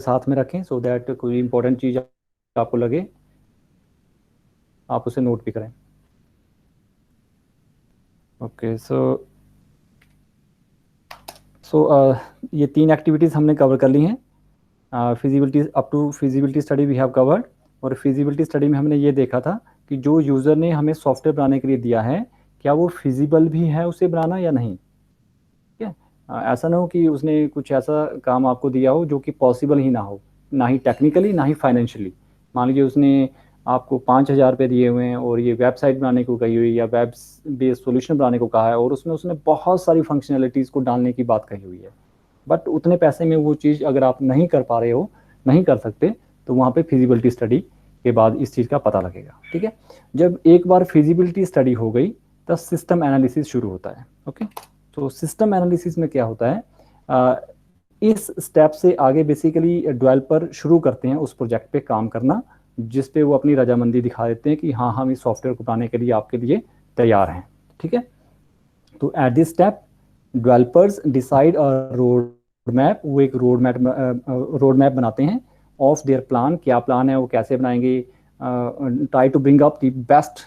साथ में रखें सो दैट कोई इंपॉर्टेंट चीज़ आपको लगे आप उसे नोट भी करें। ओके सो ये 3 एक्टिविटीज़ हमने कवर कर ली हैं। Feasibility up to feasibility study we have covered, और फिजिबिलिटी स्टडी में हमने ये देखा था कि जो यूज़र ने हमें सॉफ्टवेयर बनाने के लिए दिया है क्या वो फिजिबल भी है उसे बनाना या नहीं। ठीक है, ऐसा ना हो कि उसने कुछ ऐसा काम आपको दिया हो जो कि पॉसिबल ही ना हो, ना ही टेक्निकली ना ही फाइनेंशियली। मान लीजिए उसने आपको 5,000 रुपये दिए हुए हैं और ये वेबसाइट बनाने को कही हुई या वेब बेस्ड सोल्यूशन बनाने को कहा है और उसमें उसने बहुत सारी फंक्शनैलिटीज़ को डालने की बात कही हुई है, बट उतने पैसे में वो चीज़ अगर आप नहीं कर पा रहे हो, नहीं कर सकते, तो वहाँ पे फिजिबिलिटी स्टडी के बाद इस चीज़ का पता लगेगा। ठीक है, जब एक बार फिजिबिलिटी स्टडी हो गई तब सिस्टम एनालिसिस शुरू होता है। ओके, तो सिस्टम एनालिसिस में क्या होता है, इस स्टेप से आगे बेसिकली डेवलपर शुरू करते हैं उस प्रोजेक्ट पे काम करना जिस पे वो अपनी रजामंदी दिखा देते हैं कि हाँ हम इस सॉफ्टवेयर को बनाने के लिए आपके लिए तैयार हैं। ठीक है, तो at this step developers decide a road map, वो एक रोड मैप बनाते हैं ऑफ देयर प्लान, क्या प्लान है वो कैसे बनाएंगे, try to bring up the best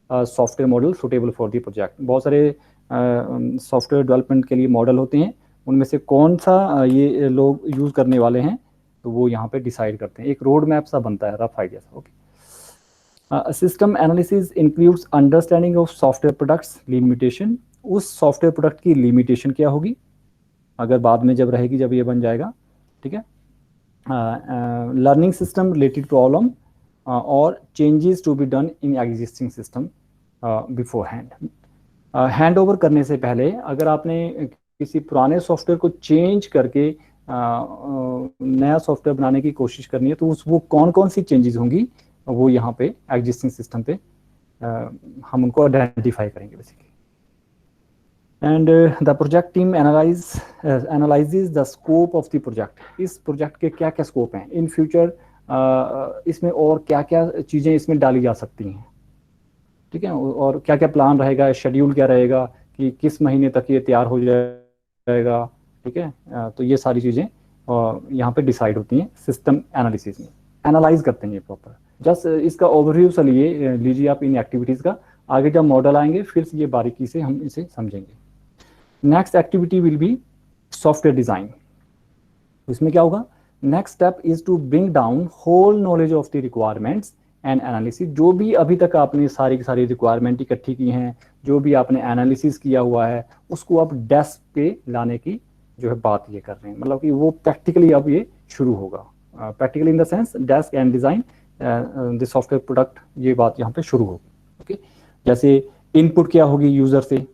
software model suitable for the project. बहुत सारे सॉफ्टवेयर डेवलपमेंट के लिए मॉडल होते हैं, उनमें से कौन सा ये लोग यूज़ करने वाले हैं तो वो यहाँ पे डिसाइड करते हैं, एक रोड मैप सा बनता है, रफ आइडिया सा। Okay, system analysis includes understanding of software products limitation, उस सॉफ्टवेयर प्रोडक्ट की लिमिटेशन क्या होगी अगर बाद में जब रहेगी जब ये बन जाएगा। ठीक है, लर्निंग सिस्टम रिलेटेड प्रॉब्लम और changes to be done in existing system beforehand. Hand over करने से पहले अगर आपने किसी पुराने सॉफ्टवेयर को चेंज करके नया सॉफ्टवेयर बनाने की कोशिश करनी है तो वो कौन कौन सी चेंजेस होंगी वो यहाँ पे एग्जिस्टिंग सिस्टम पे हम उनको आइडेंटिफाई करेंगे basically. And the project team analyses the scope of the project, इस प्रोजेक्ट के क्या क्या स्कोप हैं इन फ्यूचर, इसमें और क्या क्या चीज़ें इसमें डाली जा सकती हैं। ठीक है, और क्या क्या प्लान रहेगा, शेड्यूल क्या रहेगा कि किस महीने तक ये तैयार हो जाएगा। ठीक है, तो ये सारी चीज़ें यहाँ पे डिसाइड होती हैं सिस्टम एनालिसिस में, एनालाइज करते हैं ये प्रॉपर। जस्ट इसका ओवरव्यू चलिए लीजिए आप इन एक्टिविटीज़ का, आगे जब मॉडल आएंगे फिर ये बारीकी से हम इसे समझेंगे। Next activity will be software design. इसमें क्या होगा, next step is to bring down whole knowledge of the requirements and analysis, जो भी अभी तक आपने सारी की सारी रिक्वायरमेंट इकट्ठी की हैं, जो भी आपने एनालिसिस किया हुआ है उसको आप डेस्क पे लाने की जो है बात ये कर रहे हैं, मतलब कि वो प्रैक्टिकली अब ये शुरू होगा, practically in the sense desk and design the software product, ये बात यहाँ पे शुरू होगी। ओके, जैसे इनपुट क्या होगी यूज़र से,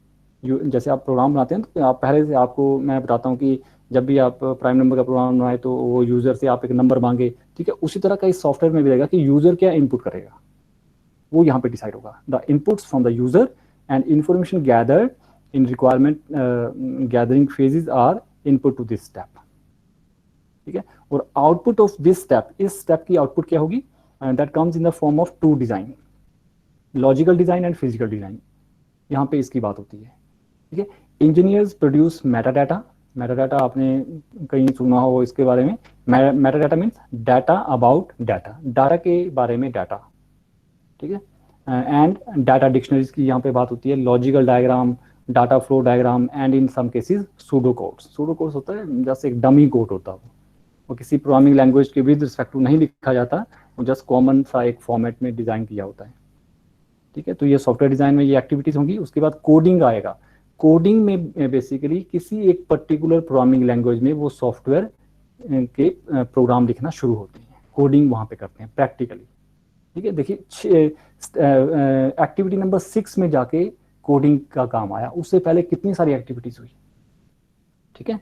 जैसे आप प्रोग्राम बनाते हैं तो आप पहले से आपको मैं बताता हूँ कि जब भी आप प्राइम नंबर का प्रोग्राम बनाए तो वो यूज़र से आप एक नंबर मांगे। ठीक है, उसी तरह का इस सॉफ्टवेयर में भी रहेगा कि यूज़र क्या इनपुट करेगा वो यहाँ पे डिसाइड होगा। The inputs from the user and information gathered in requirement gathering phases are input to this step. ठीक है, और आउटपुट ऑफ दिस स्टेप, इस स्टेप की आउटपुट क्या होगी, that comes in the form of 2 design, logical design and physical design, यहाँ पे इसकी बात होती है। ठीक है, engineers produce meta data, meta data आपने कहीं सुना हो इसके बारे में, meta data means data about data, data के बारे में डाटा। ठीक है, एंड डाटा डिक्शनरीज की यहाँ पे बात होती है, logical diagram, data flow diagram and in some cases pseudo codes. Pseudo codes होता है जैसे एक डमी कोड होता है, वो किसी प्रोग्रामिंग लैंग्वेज के विद रिस्पेक्ट टू नहीं लिखा जाता, वो जस्ट कॉमन सा एक फॉर्मेट में डिज़ाइन किया होता है। ठीक है, तो ये सॉफ्टवेयर डिज़ाइन में ये एक्टिविटीज़ होंगी। उसके बाद कोडिंग आएगा, कोडिंग में बेसिकली किसी एक पर्टिकुलर प्रोग्रामिंग लैंग्वेज में वो सॉफ्टवेयर के प्रोग्राम लिखना शुरू होते हैं, कोडिंग वहाँ पे करते हैं प्रैक्टिकली। ठीक है, देखिए एक्टिविटी नंबर 6 में जाके कोडिंग का काम आया, उससे पहले कितनी सारी एक्टिविटीज़ हुई। ठीक है,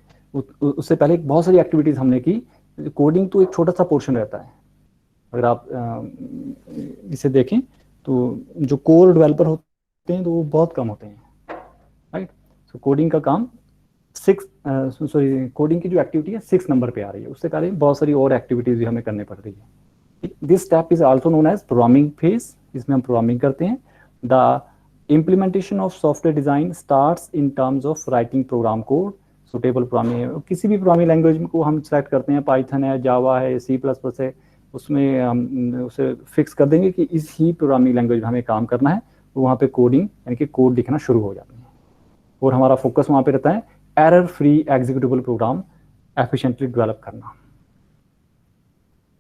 उससे पहले बहुत सारी एक्टिविटीज़ हमने की, कोडिंग तो एक छोटा सा पोर्शन रहता है। अगर आप इसे देखें तो जो कोर डेवलपर होते हैं तो वो बहुत कम होते हैं, राइट। तो कोडिंग का काम कोडिंग की जो एक्टिविटी है 6 नंबर पे आ रही है, उससे पहले बहुत सारी और एक्टिविटीज भी हमें करनी पड़ रही है। This step is also known as programming phase, इसमें हम प्रोग्रामिंग करते हैं। The implementation of software design starts in terms of writing program code, suitable programming है, किसी भी प्रोग्रामिंग लैंग्वेज को हम सेलेक्ट करते हैं, पाइथन है, जावा है, C++ है, उसमें हम उसे फिक्स कर देंगे कि इस ही प्रोग्रामिंग लैंग्वेज में हमें काम करना है, तो वहाँ पे कोडिंग यानी कि कोड लिखना शुरू हो जाते हैं और हमारा फोकस वहाँ पे रहता है error free executable program efficiently develop करना।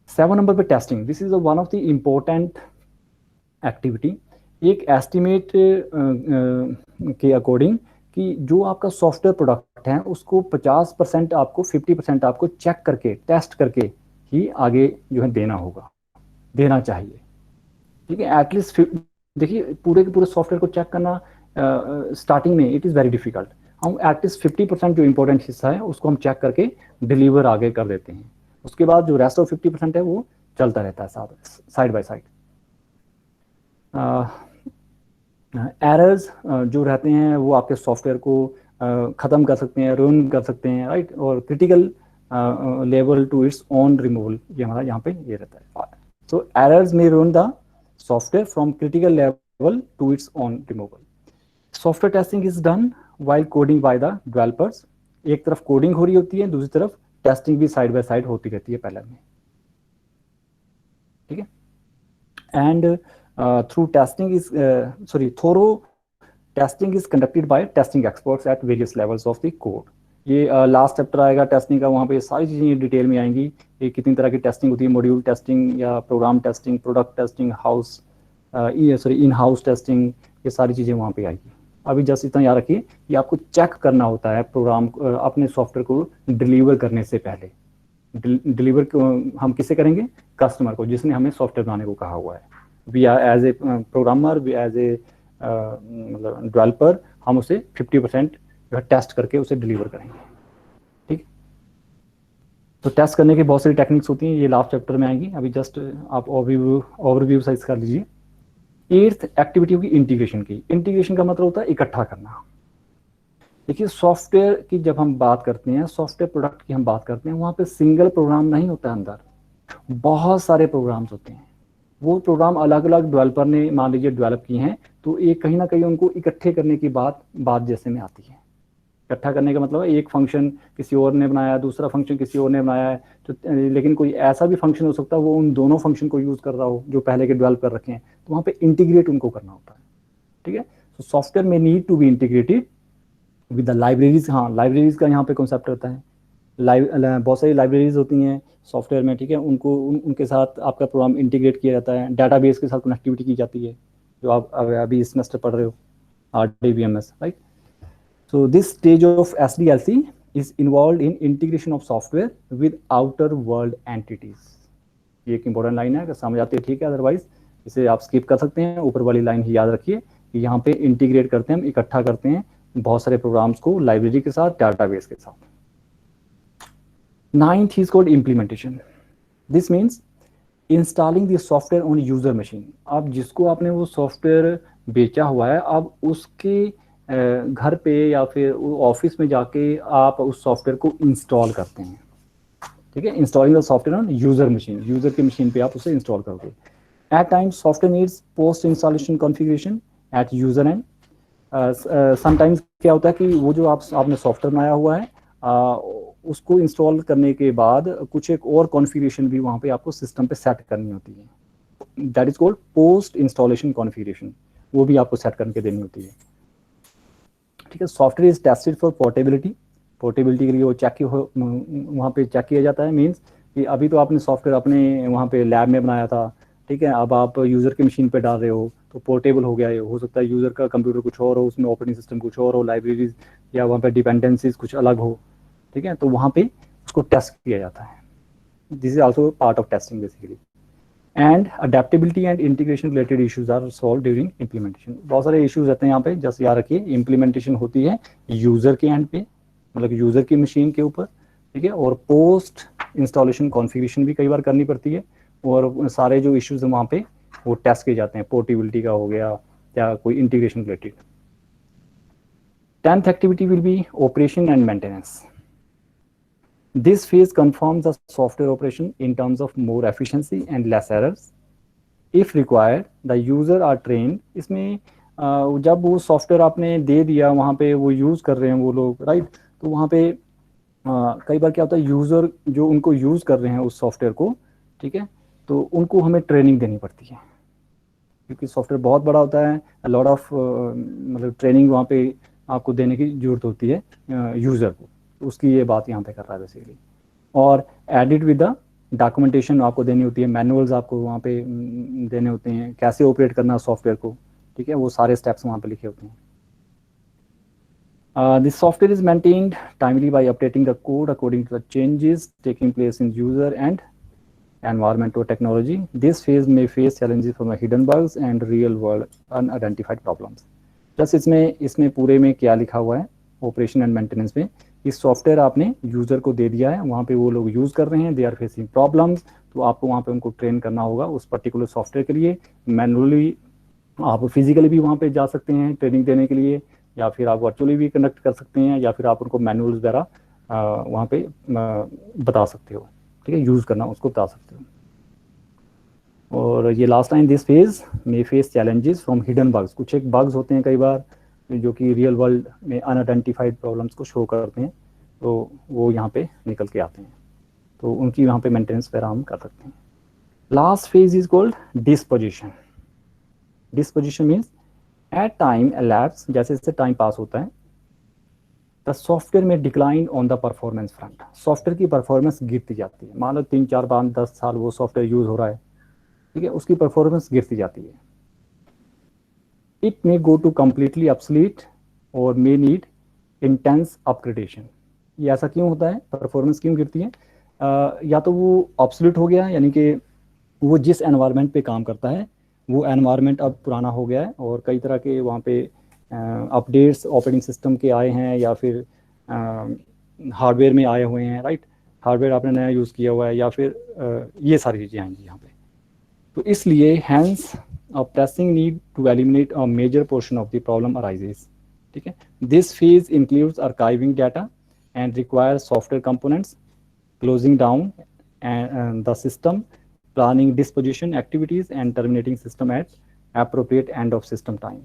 7 नंबर पे testing, this is one of the important activity. एक एस्टिमेट के अकॉर्डिंग कि जो आपका सॉफ्टवेयर प्रोडक्ट है उसको 50% आपको 50% आपको चेक करके टेस्ट करके ही आगे जो है देना चाहिए, ठीक है। एटलीस्ट देखिए पूरे के पूरे सॉफ्टवेयर को चेक करना स्टार्टिंग में इट इज़ वेरी डिफिकल्ट। हम एटलीस्ट 50% जो इंपॉर्टेंट हिस्सा है उसको हम चेक करके डिलीवर आगे कर देते हैं, उसके बाद जो रेस्ट ऑफ 50% है वो चलता रहता है साइड बाय साइड। एरर्स जो रहते हैं वो आपके सॉफ्टवेयर को ख़त्म कर सकते हैं, रूइन कर सकते हैं, राइट, और critical level to its on removal, ये हमारा यहाँ पे ये रहता है। So errors may ruin the software from critical level to its on removal. Software testing is done while coding by the developers. एक तरफ कोडिंग हो रही होती है, दूसरी तरफ टेस्टिंग भी साइड बाय साइड होती रहती है पैरेलल में, ठीक है। And through testing is thorough testing is conducted by testing experts at various levels of the code। ये लास्ट चैप्टर आएगा टेस्टिंग का, वहाँ पे सारी चीज़ें डिटेल में आएंगी, ये कितनी तरह की टेस्टिंग होती है, मॉड्यूल टेस्टिंग या program testing, product testing, in house testing, ये सारी चीज़ें वहाँ पे आएगी। अभी जस्ट इतना याद रखिए कि आपको चेक करना होता है प्रोग्राम अपने सॉफ्टवेयर को डिलीवर करने से पहले। डिलीवर हम किससे करेंगे? कस्टमर को, जिसने हमें सॉफ्टवेयर बनाने को कहा हुआ है। We are as a programmer, we as a मतलब डेवलपर, हम उसे 50% जो है टेस्ट करके उसे डिलीवर करेंगे, ठीक। तो टेस्ट करने की बहुत सारी टेक्निक्स होती हैं, ये लास्ट चैप्टर में आएंगी। अभी जस्ट आप ओवरव्यू साइज कर लीजिए। 8th एक्टिविटी होगी इंटीग्रेशन की। इंटीग्रेशन का मतलब होता है इकट्ठा करना। देखिए सॉफ्टवेयर की जब हम बात करते हैं, सॉफ्टवेयर प्रोडक्ट की हम बात करते हैं, वहाँ पे सिंगल प्रोग्राम नहीं होता, अंदर बहुत सारे प्रोग्राम्स होते हैं। वो प्रोग्राम अलग अलग डेवलपर ने मान लीजिए डेवलप किए हैं, तो एक कहीं ना कहीं उनको इकट्ठे करने की बात जैसे में आती है। इकट्ठा करने का मतलब है एक फंक्शन किसी और ने बनाया, दूसरा फंक्शन किसी और ने बनाया है, तो लेकिन कोई ऐसा भी फंक्शन हो सकता है वो उन दोनों फंक्शन को यूज़ कर रहा हो जो पहले के डेवलप कर रखे हैं, तो वहाँ पे इंटीग्रेट उनको करना होता है, ठीक है। तो software may need to be integrated with the libraries. हाँ, लाइब्रेरीज का यहाँ पे कॉन्सेप्ट रहता है। बहुत सारी लाइब्रेरीज होती हैं सॉफ्टवेयर में, ठीक है, उनके साथ आपका प्रोग्राम इंटीग्रेट किया जाता है, डाटाबेस के साथ कनेक्टिविटी की जाती है, जो आप अभी इस सेमेस्टर पढ़ रहे हो, RDBMS, right. So this stage of SDLC is involve in integration of software with outer world entities. ये एक इंपॉर्टेंट लाइन है, अगर समझ आती है ठीक है, अदरवाइज इसे आप स्किप कर सकते हैं। ऊपर वाली लाइन ही याद रखिए कि यहाँ पे इंटीग्रेट करते हैं, हम इकट्ठा करते हैं बहुत सारे प्रोग्राम्स को लाइब्रेरी के साथ, डाटाबेस के साथ। 9th is called implementation. This means installing the software on user machine। अब जिसको आपने वो सॉफ्टवेयर बेचा हुआ है, अब उसके घर पे या फिर ऑफिस में जाके आप उस सॉफ्टवेयर को इंस्टॉल करते हैं, ठीक है। Installing the software on user machine, user की मशीन पे आप उसे इंस्टॉल करोगे। At times software needs post installation configuration at user end. Sometimes क्या होता है कि वो जो आपने सॉफ्टवेयर बनाया हुआ है, उसको इंस्टॉल करने के बाद कुछ एक और कॉन्फ़िगरेशन भी वहाँ पे आपको सिस्टम पे सेट करनी होती है, that is called post installation configuration, वो भी आपको सेट करके देनी होती है, ठीक है। Software is tested for portability. Portability के लिए वो वहाँ पे चेक किया जाता है। मीन्स कि अभी तो आपने सॉफ्टवेयर अपने वहाँ पे लैब में बनाया था, ठीक है, अब आप यूज़र की मशीन पे डाल रहे हो तो पोर्टेबल हो गया। ये हो सकता है यूज़र का कंप्यूटर कुछ और हो, उसमें ऑपरेटिंग सिस्टम कुछ और हो, लाइब्रेरीज या वहाँ पे डिपेंडेंसीज कुछ अलग हो, ठीक है, तो वहाँ पे उसको टेस्ट किया जाता है। This is also part of testing basically. And adaptability and integration related issues are solve during implementation. बहुत सारे इश्यूज रहते हैं यहाँ पे, जैसे याद रखिए इम्प्लीमेंटेशन होती है यूज़र के एंड पे, मतलब यूज़र की मशीन के ऊपर, ठीक है, और पोस्ट इंस्टॉलेशन कॉन्फ़िगरेशन भी कई बार करनी पड़ती है, और सारे जो इश्यूज हैं वहाँ पे वो टेस्ट किए जाते हैं, पोर्टेबिलिटी का हो गया या कोई integration related. 10th activity will be operation and maintenance. This phase confirms the software operation in terms of more efficiency and less errors. If required, the user are trained. इसमें जब वो सॉफ्टवेयर आपने दे दिया, वहाँ पे वो यूज़ कर रहे हैं वो लोग, राइट, तो वहाँ पे कई बार क्या होता है, यूज़र जो उनको यूज़ कर रहे हैं उस सॉफ्टवेयर को, ठीक है, तो उनको हमें ट्रेनिंग देनी पड़ती है, क्योंकि सॉफ्टवेयर बहुत बड़ा होता है, लॉट ऑफ मतलब ट्रेनिंग वहाँ पे आपको देने की ज़रूरत होती है यूज़र को। तो उसकी ये बात यहाँ पे कर रहा है बेसिकली। और एडिट विद द डॉक्यूमेंटेशन आपको देनी होती है, मैनुअल्स आपको वहाँ पे देने होते हैं, कैसे ऑपरेट करना है सॉफ्टवेयर को, ठीक है, वो सारे स्टेप्स वहाँ पे लिखे होते हैं। This software is maintained timely by updating the code according to the changes taking place in user and environment or technology. This phase may face challenges from the hidden bugs and real world unidentified problems. Plus इसमें पूरे में क्या लिखा हुआ है operation and maintenance में, इस software आपने यूज़र को दे दिया है, वहाँ पे वो लोग यूज़ कर रहे हैं, दे आर फेसिंग प्रॉब्लम्स, तो आपको वहाँ पे उनको ट्रेन करना होगा उस पर्टिकुलर सॉफ्टवेयर के लिए। मैनुअली आप फिजिकली भी वहाँ पे जा सकते हैं ट्रेनिंग देने के लिए, या फिर आप वर्चुअली भी कनेक्ट कर सकते हैं, या फिर आप उनको मैनुअल्स वगैरह वहाँ पे बता सकते हो, ठीक है, यूज़ करना उसको बता सकते हो। और ये last line, this phase may face challenges from hidden bugs, कुछ एक बग्स होते हैं कई बार जो कि रियल वर्ल्ड में अनआइडेंटिफाइड प्रॉब्लम्स को शो करते हैं, तो वो यहाँ पे निकल के आते हैं, तो उनकी यहाँ पे मेंटेनेंस वगैरह हम कर सकते हैं। Last phase is called disposition. Disposition means at time elapse, जैसे जैसे टाइम पास होता है, द सॉफ्टवेयर में decline on the performance front, software की परफॉर्मेंस गिरती जाती है। मान लो 3 4 5 10 साल वो सॉफ्टवेयर यूज हो रहा है, ठीक है, उसकी परफॉर्मेंस गिरती जाती है। It may go to completely obsolete और मे नीड इंटेंस अपग्रेडेशन। ये ऐसा क्यों होता है, परफॉर्मेंस क्यों गिरती है? या तो वो ऑब्सोलीट हो गया, यानी कि वो जिस एनवायरनमेंट पे काम करता है वो एनवायरनमेंट अब पुराना हो गया है, और कई तरह के वहाँ पे अपडेट्स ऑपरेटिंग सिस्टम के आए हैं, या फिर हार्डवेयर में आए हुए हैं, राइट, हार्डवेयर आपने नया यूज़ किया हुआ है, या फिर ये सारी चीज़ें आएंगी यहाँ पे। तो इसलिए hence a pressing need to eliminate a major portion of the problem arises, ठीक है। This phase includes archiving data and requires software components, closing down and the system, planning disposition activities and terminating system at appropriate end of system time,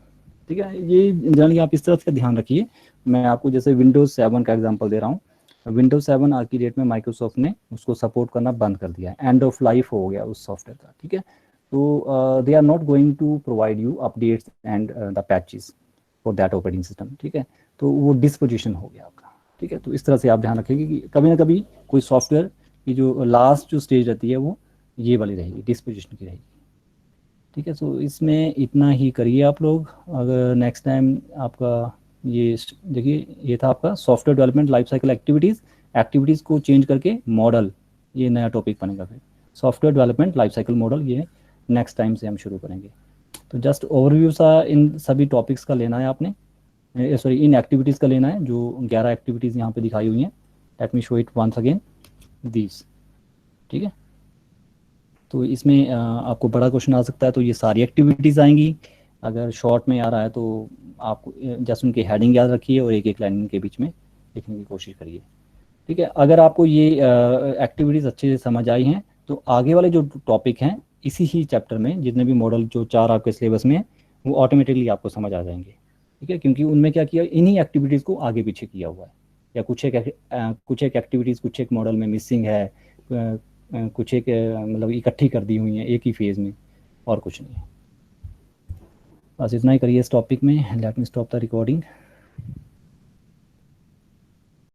ठीक है। ये generally आप इस तरह से ध्यान रखिए। मैं आपको जैसे Windows 7 का एग्जांपल दे रहा हूँ। Windows 7 आज की डेट में माइक्रोसॉफ्ट ने उसको सपोर्ट करना बंद कर दिया है, एंड ऑफ लाइफ हो गया उस सॉफ्टवेयर का, ठीक है। तो they are not going to provide you updates and the patches for that operating system, ठीक है। तो वो डिस्पोजिशन हो गया आपका, ठीक है। तो इस तरह से आप ध्यान रखेंगे कि कभी ना कभी कोई सॉफ्टवेयर की जो लास्ट जो स्टेज रहती है वो ये वाली रहेगी, डिस्पोजिशन की रहेगी, ठीक है। तो इसमें इतना ही करिए आप लोग। अगर नेक्स्ट टाइम आपका ये देखिए, ये था आपका software development life cycle activities को चेंज करके मॉडल, ये नया टॉपिक बनेगा फिर software development life cycle model, ये नेक्स्ट टाइम से हम शुरू करेंगे। तो जस्ट ओवरव्यू सा इन सभी टॉपिक्स का लेना है आपने, सॉरी इन एक्टिविटीज़ का लेना है, जो 11 एक्टिविटीज़ यहाँ पे दिखाई हुई हैं। Let me show it once again this, ठीक है। तो इसमें आपको बड़ा क्वेश्चन आ सकता है, तो ये सारी एक्टिविटीज़ आएंगी। अगर शॉर्ट में आ रहा है तो आप जस्ट उनकी हेडिंग याद रखिए और एक एक लाइन के बीच में लिखने की कोशिश करिए, ठीक है। अगर आपको ये एक्टिविटीज़ अच्छे से समझ आई हैं तो आगे वाले जो टॉपिक हैं इसी ही चैप्टर में, जितने भी मॉडल जो 4 आपके सिलेबस में हैं, वो ऑटोमेटिकली आपको समझ आ जाएंगे, ठीक है। क्योंकि उनमें क्या किया, इन्हीं एक्टिविटीज़ को आगे पीछे किया हुआ है, या कुछ एक एक्टिविटीज़ कुछ एक मॉडल में मिसिंग है, कुछ एक मतलब इकट्ठी कर दी हुई हैं एक ही फेज़ में, और कुछ नहीं है। बस इतना ही करिए इस टॉपिक में। Let me stop the recording.